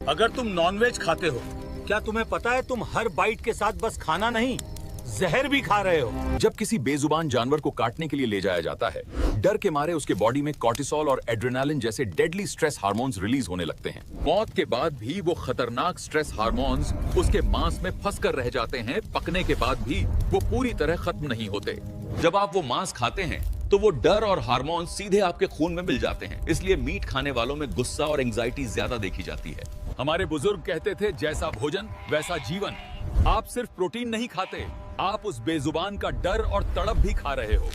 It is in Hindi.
अगर तुम नॉनवेज खाते हो, क्या तुम्हें पता है तुम हर बाइट के साथ बस खाना नहीं, जहर भी खा रहे हो। जब किसी बेजुबान जानवर को काटने के लिए ले जाया जाता है, डर के मारे उसके बॉडी में कॉर्टिसोल और एड्रेनालिन जैसे डेडली स्ट्रेस हार्मोन्स रिलीज होने लगते हैं। मौत के बाद भी वो खतरनाक स्ट्रेस हार्मोन्स उसके मांस में फंसकर रह जाते हैं। पकने के बाद भी वो पूरी तरह खत्म नहीं होते। जब आप वो मांस खाते हैं तो वो डर और हार्मोन सीधे आपके खून में मिल जाते हैं। इसलिए मीट खाने वालों में गुस्सा और एंजाइटी ज्यादा देखी जाती है। हमारे बुजुर्ग कहते थे, जैसा भोजन वैसा जीवन। आप सिर्फ प्रोटीन नहीं खाते, आप उस बेजुबान का डर और तड़प भी खा रहे हो।